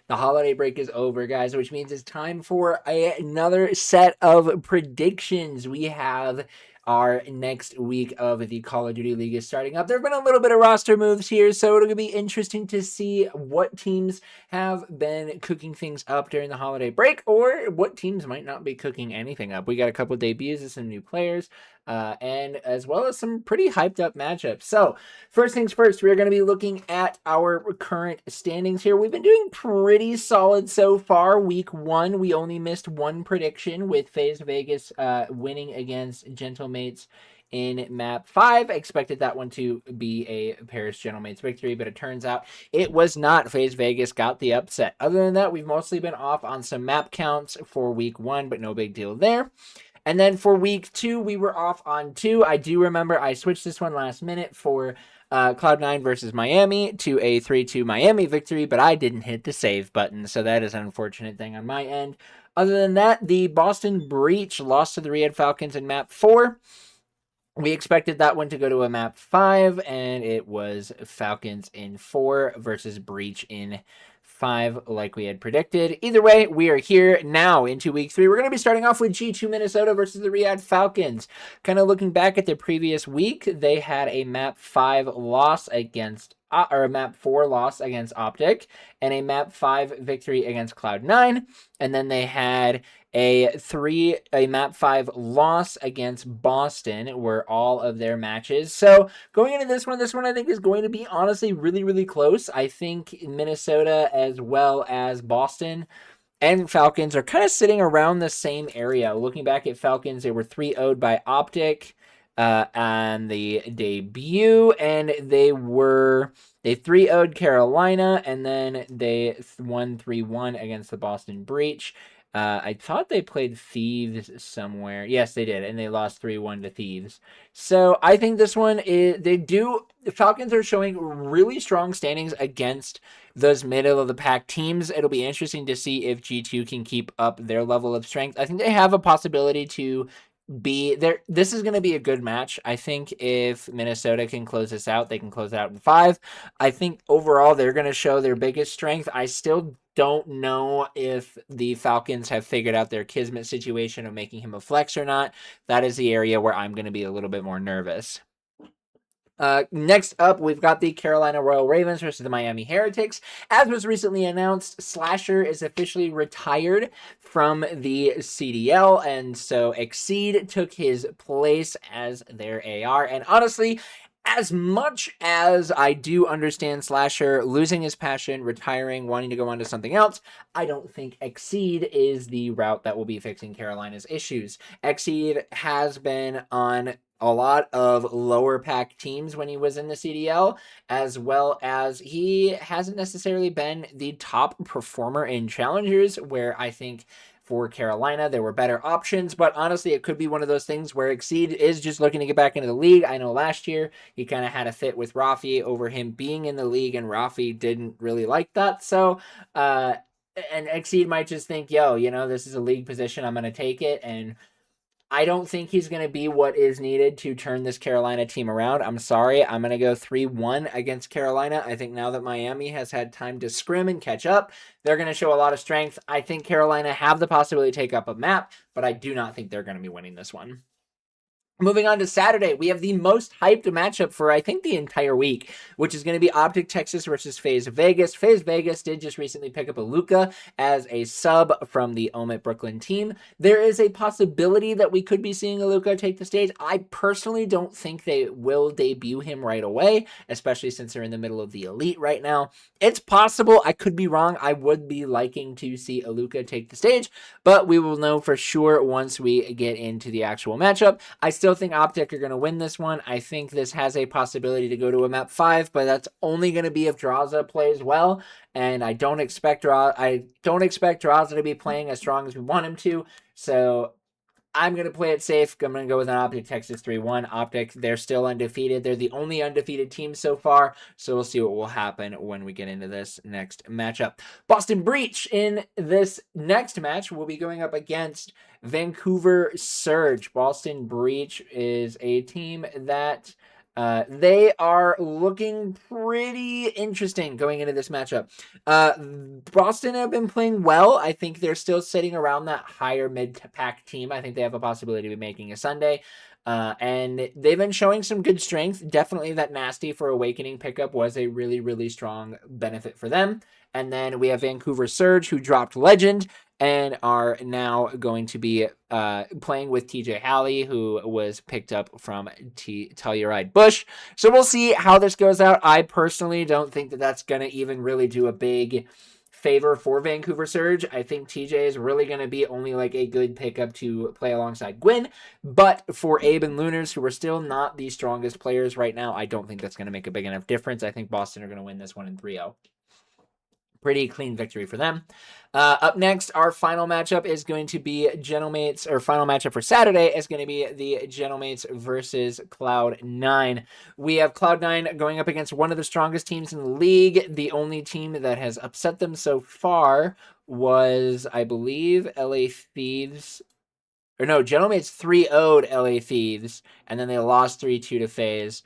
The holiday break is over, guys, which means it's time for another set of predictions. We have our next week of the Call of Duty League is starting up. There have been a little bit of roster moves here, so it'll be interesting to see what teams have been cooking things up during the holiday break, or what teams might not be cooking anything up. We got a couple of debuts of some new players, and as well as some pretty hyped up matchups. So first things first, we're going to be looking at our current standings here. We've been doing pretty solid so far. Week 1, we only missed one prediction with Faze Vegas winning against Gentlemates in map 5. I expected that one to be a Paris Gentlemates victory, but it turns out it was not. Faze Vegas got the upset. Other than that, we've mostly been off on some map counts for week 1, but no big deal there. And then for week 2, we were off on 2. I do remember I switched this one last minute for Cloud9 versus Miami to a 3-2 Miami victory, but I didn't hit the save button, so that is an unfortunate thing on my end. Other than that, the Boston Breach lost to the Riyadh Falcons in map 4. We expected that one to go to a map 5, and it was Falcons in 4 versus Breach in 5, like we had predicted. Either way, we are here now into week 3. We're going to be starting off with G2 Minnesota versus the Riyadh Falcons. Kind of looking back at the previous week, they had a map 5 loss against or a map 4 loss against Optic, and a map 5 victory against Cloud9, and then they had a map 5 loss against Boston were all of their matches. So going into this one I think is going to be honestly really, really close. I think Minnesota as well as Boston and Falcons are kind of sitting around the same area. Looking back at Falcons, they were 3-0'd by Optic on the debut, and they 3-0'd Carolina, and then they won 3-1 against the Boston Breach. I thought they played Thieves somewhere. Yes, they did, and they lost 3-1 to Thieves. So I think this one is the Falcons are showing really strong standings against those middle of the pack teams. It'll be interesting to see if G2 can keep up their level of strength. I think they have a possibility to be there. This is going to be a good match. I think if Minnesota can close this out, they can close it out in 5. I think overall they're going to show their biggest strength. I still don't know if the Falcons have figured out their Kismet situation of making him a flex or not. That is the area where I'm going to be a little bit more nervous. Next up, we've got the Carolina Royal Ravens versus the Miami Heretics. As was recently announced, Slasher is officially retired from the CDL, and so Exceed took his place as their AR. And honestly, as much as I do understand Slasher losing his passion, retiring, wanting to go on to something else, I don't think Exceed is the route that will be fixing Carolina's issues. Exceed has been on a lot of lower pack teams when he was in the CDL, as well as he hasn't necessarily been the top performer in challengers, where I think for Carolina there were better options. But honestly, it could be one of those things where Exceed is just looking to get back into the league. I know last year he kind of had a fit with Rafi over him being in the league, and Rafi didn't really like that. So and Exceed might just think, yo, this is a league position, I'm going to take it. And I don't think he's going to be what is needed to turn this Carolina team around. I'm sorry. I'm going to go 3-1 against Carolina. I think now that Miami has had time to scrim and catch up, they're going to show a lot of strength. I think Carolina have the possibility to take up a map, but I do not think they're going to be winning this one. Moving on to Saturday, we have the most hyped matchup for, I think, the entire week, which is going to be Optic Texas versus Faze Vegas. Faze Vegas did just recently pick up Alluka as a sub from the Omit Brooklyn team. There is a possibility that we could be seeing Alluka take the stage. I personally don't think they will debut him right away, especially since they're in the middle of the Elite right now. It's possible. I could be wrong. I would be liking to see Alluka take the stage, but we will know for sure once we get into the actual matchup. I still think Optic are going to win this one. I think this has a possibility to go to a map 5, but that's only going to be if Draza plays well, and I don't expect Draza to be playing as strong as we want him to. So I'm going to play it safe. I'm going to go with an Optic Texas 3-1. Optic, they're still undefeated. They're the only undefeated team so far, so we'll see what will happen when we get into this next matchup. Boston Breach in this next match will be going up against Vancouver Surge. Boston Breach is a team that They are looking pretty interesting going into this matchup. Boston have been playing well. I think they're still sitting around that higher mid-pack team. I think they have a possibility of making a Sunday. And they've been showing some good strength. Definitely that Nasty for Awakening pickup was a really, really strong benefit for them. And then we have Vancouver Surge, who dropped Legend and are now going to be playing with TJ Halley, who was picked up from Telluride Bush. So we'll see how this goes out. I personally don't think that that's going to even really do a big favor for Vancouver Surge. I think TJ is really going to be only like a good pickup to play alongside Gwyn. But for Abe and Lunars, who are still not the strongest players right now, I don't think that's going to make a big enough difference. I think Boston are going to win this one in 3-0. Pretty clean victory for them. Up next, our final matchup is going to be Gentlemates, or final matchup for Saturday is going to be the Gentlemates versus Cloud9. We have Cloud9 going up against one of the strongest teams in the league. The only team that has upset them so far was, I believe, LA Thieves. Or no, Gentlemates 3-0'd LA Thieves, and then they lost 3-2 to Faze.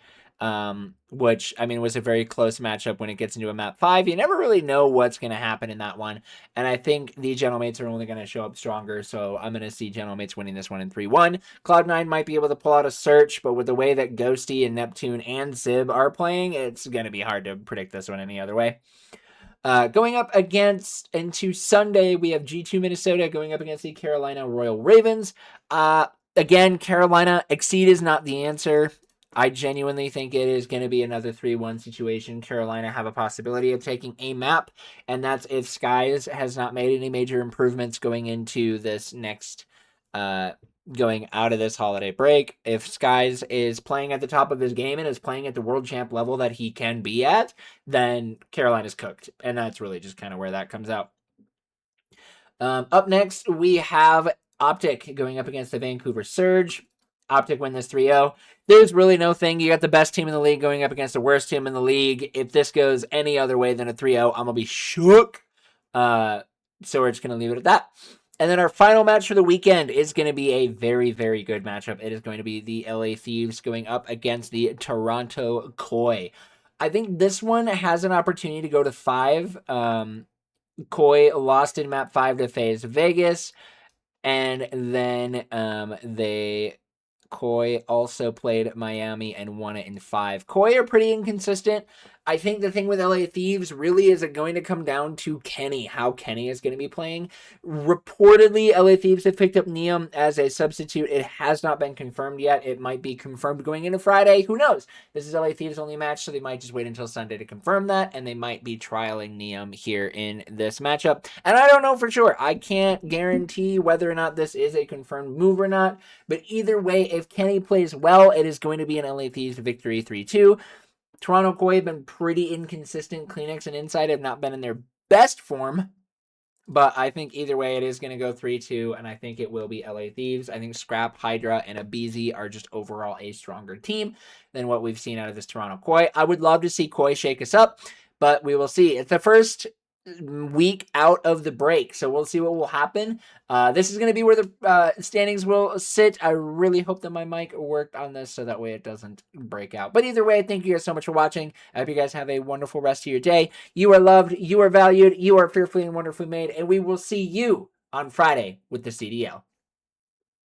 Which, I mean, was a very close matchup when it gets into a map 5. You never really know what's going to happen in that one. And I think the Gentlemates are only going to show up stronger, so I'm going to see Gentlemates winning this one in 3-1. Cloud9 might be able to pull out a search, but with the way that Ghosty and Neptune and Zib are playing, it's going to be hard to predict this one any other way. Going up against, into Sunday, we have G2 Minnesota going up against the Carolina Royal Ravens. Again, Carolina, Exceed is not the answer. I genuinely think it is going to be another 3-1 situation. Carolina have a possibility of taking a map, and that's if Skies has not made any major improvements going into this next, going out of this holiday break. If Skies is playing at the top of his game and is playing at the world champ level that he can be at, then Carolina's cooked, and that's really just kind of where that comes out. Up next, we have Optic going up against the Vancouver Surge. Optic win this 3-0. There's really no thing. You got the best team in the league going up against the worst team in the league. If this goes any other way than a 3-0, I'm going to be shook. So we're just going to leave it at that. And then our final match for the weekend is going to be a very, very good matchup. It is going to be the LA Thieves going up against the Toronto Koi. I think this one has an opportunity to go to 5. Koi lost in map 5 to Faze Vegas. And then Koi also played Miami and won it in 5. Koi are pretty inconsistent. I think the thing with LA Thieves really is it going to come down to Kenny, how Kenny is going to be playing. Reportedly, LA Thieves have picked up Nium as a substitute. It has not been confirmed yet. It might be confirmed going into Friday. Who knows? This is LA Thieves' only match, so they might just wait until Sunday to confirm that, and they might be trialing Nium here in this matchup. And I don't know for sure. I can't guarantee whether or not this is a confirmed move or not, but either way, if Kenny plays well, it is going to be an LA Thieves victory 3-2. Toronto Koi have been pretty inconsistent. Kleenex and Inside have not been in their best form. But I think either way, it is going to go 3-2, and I think it will be LA Thieves. I think Scrap, Hydra, and Abizi are just overall a stronger team than what we've seen out of this Toronto Koi. I would love to see Koi shake us up, but we will see. It's the first week out of the break, so we'll see what will happen. This is going to be where the standings will sit. I really hope that my mic worked on this so that way it doesn't break out. But either way, thank you guys so much for watching. I hope you guys have a wonderful rest of your day. You are loved, you are valued, you are fearfully and wonderfully made, and we will see you on Friday with the CDL.